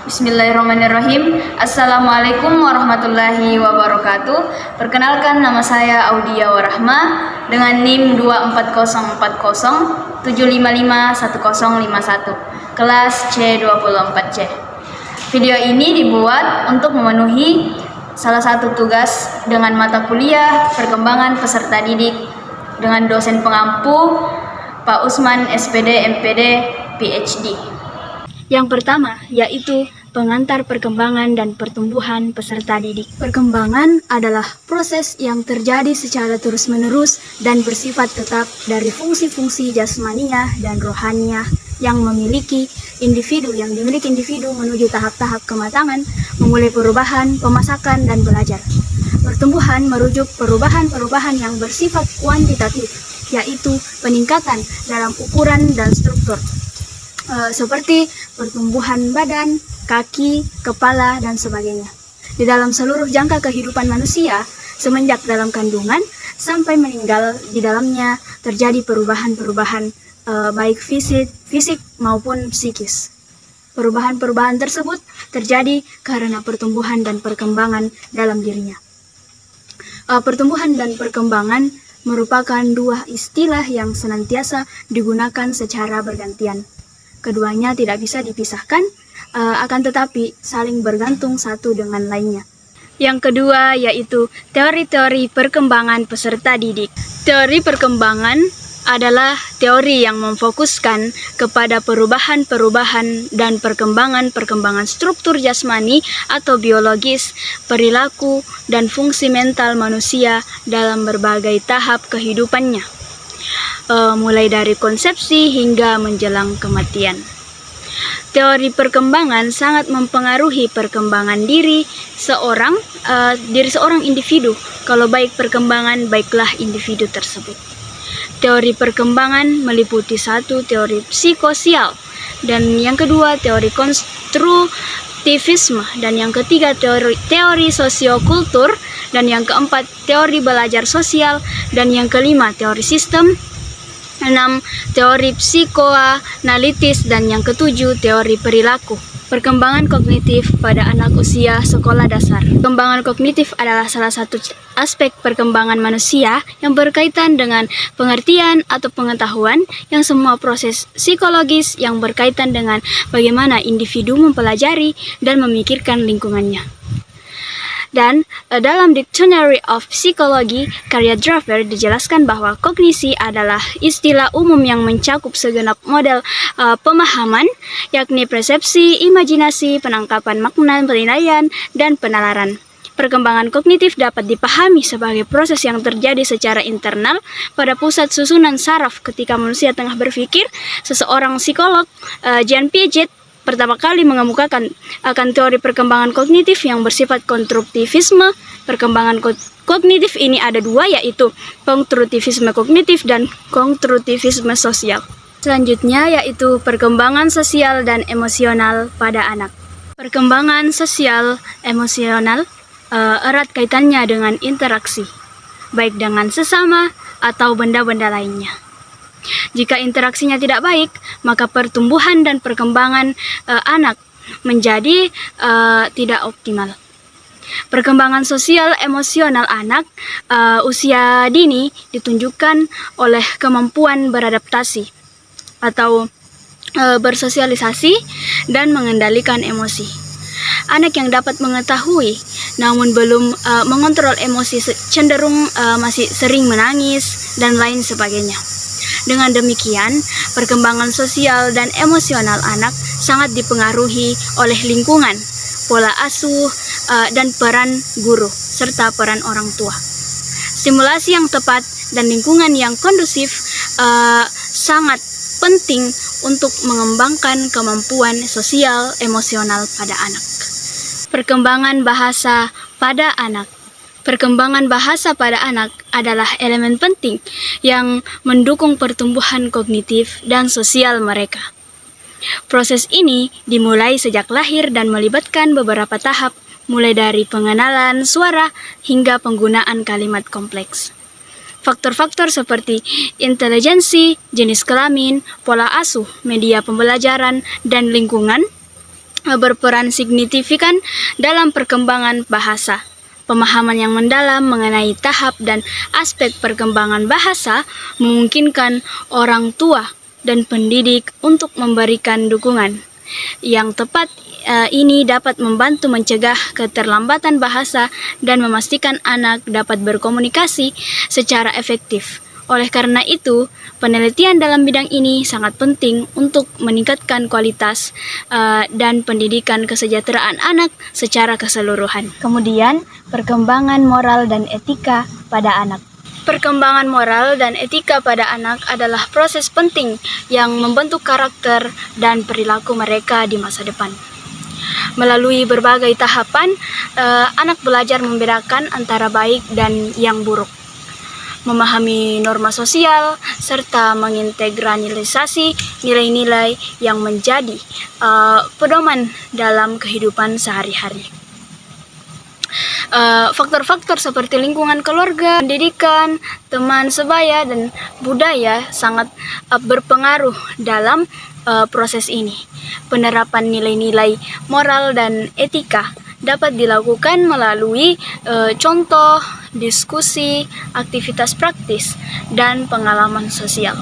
Bismillahirrahmanirrahim. Assalamualaikum warahmatullahi wabarakatuh. Perkenalkan, nama saya Audia Warahma dengan NIM 240407551 kelas C24C. Video ini dibuat untuk memenuhi salah satu tugas dengan mata kuliah perkembangan peserta didik dengan dosen pengampu Pak Usman SPD MPD PhD. Yang pertama yaitu pengantar perkembangan dan pertumbuhan peserta didik. Perkembangan adalah proses yang terjadi secara terus-menerus dan bersifat tetap dari fungsi-fungsi jasmaniah dan rohaniah yang dimiliki individu menuju tahap-tahap kematangan, memulai perubahan, pemasakan, dan belajar. Pertumbuhan merujuk perubahan-perubahan yang bersifat kuantitatif, yaitu peningkatan dalam ukuran dan struktur. Seperti pertumbuhan badan, kaki, kepala, dan sebagainya. Di dalam seluruh jangka kehidupan manusia, semenjak dalam kandungan sampai meninggal, di dalamnya terjadi perubahan-perubahan baik fisik maupun psikis. Perubahan-perubahan tersebut terjadi karena pertumbuhan dan perkembangan dalam dirinya. Pertumbuhan dan perkembangan merupakan dua istilah yang senantiasa digunakan secara bergantian. Keduanya tidak bisa dipisahkan, akan tetapi saling bergantung satu dengan lainnya. Yang kedua yaitu teori-teori perkembangan peserta didik. Teori perkembangan adalah teori yang memfokuskan kepada perubahan-perubahan dan perkembangan struktur jasmani atau biologis, perilaku, dan fungsi mental manusia dalam berbagai tahap kehidupannya. Mulai dari konsepsi hingga menjelang kematian. Teori perkembangan sangat mempengaruhi perkembangan diri seorang individu. Kalau baik perkembangan, baiklah individu tersebut. Teori perkembangan meliputi satu, teori psikosial, dan yang kedua teori konstruktivisme, dan yang ketiga teori sosiokultur, dan yang keempat teori belajar sosial, dan yang kelima teori sistem, 6. Teori psikoanalitis, dan yang ketujuh teori perilaku. Perkembangan kognitif pada anak usia sekolah dasar. Perkembangan kognitif adalah salah satu aspek perkembangan manusia yang berkaitan dengan pengertian atau pengetahuan yang semua proses psikologis yang berkaitan dengan bagaimana individu mempelajari dan memikirkan lingkungannya. Dan dalam Dictionary of Psychology karya Draver dijelaskan bahwa kognisi adalah istilah umum yang mencakup segenap model pemahaman, yakni persepsi, imajinasi, penangkapan makna, penilaian, dan penalaran. Perkembangan kognitif dapat dipahami sebagai proses yang terjadi secara internal pada pusat susunan saraf ketika manusia tengah berpikir. Seseorang psikolog, Jean Piaget, pertama kali mengemukakan akan teori perkembangan kognitif yang bersifat konstruktivisme. Perkembangan kognitif ini ada dua, yaitu konstruktivisme kognitif dan konstruktivisme sosial. Selanjutnya yaitu perkembangan sosial dan emosional pada anak. Perkembangan sosial emosional erat kaitannya dengan interaksi, baik dengan sesama atau benda-benda lainnya. Jika interaksinya tidak baik, maka pertumbuhan dan perkembangan anak menjadi tidak optimal. Perkembangan sosial emosional anak usia dini ditunjukkan oleh kemampuan beradaptasi atau bersosialisasi dan mengendalikan emosi. Anak yang dapat mengetahui namun belum mengontrol emosi cenderung masih sering menangis dan lain sebagainya. Dengan demikian, perkembangan sosial dan emosional anak sangat dipengaruhi oleh lingkungan, pola asuh, dan peran guru, serta peran orang tua. Stimulasi yang tepat dan lingkungan yang kondusif sangat penting untuk mengembangkan kemampuan sosial emosional pada anak. Perkembangan bahasa pada anak. Perkembangan bahasa pada anak adalah elemen penting yang mendukung pertumbuhan kognitif dan sosial mereka. Proses ini dimulai sejak lahir dan melibatkan beberapa tahap, mulai dari pengenalan suara hingga penggunaan kalimat kompleks. Faktor-faktor seperti intelijensi, jenis kelamin, pola asuh, media pembelajaran, dan lingkungan berperan signifikan dalam perkembangan bahasa. Pemahaman yang mendalam mengenai tahap dan aspek perkembangan bahasa memungkinkan orang tua dan pendidik untuk memberikan dukungan yang tepat. Ini dapat membantu mencegah keterlambatan bahasa dan memastikan anak dapat berkomunikasi secara efektif. Oleh karena itu, penelitian dalam bidang ini sangat penting untuk meningkatkan kualitas dan pendidikan kesejahteraan anak secara keseluruhan. Kemudian, perkembangan moral dan etika pada anak. Perkembangan moral dan etika pada anak adalah proses penting yang membentuk karakter dan perilaku mereka di masa depan. Melalui berbagai tahapan, anak belajar membedakan antara baik dan yang buruk, memahami norma sosial, serta mengintegralisasi nilai-nilai yang menjadi pedoman dalam kehidupan sehari-hari. Faktor-faktor seperti lingkungan keluarga, pendidikan, teman sebaya, dan budaya sangat berpengaruh dalam proses ini. Penerapan nilai-nilai moral dan etika dapat dilakukan melalui contoh, diskusi, aktivitas praktis, dan pengalaman sosial.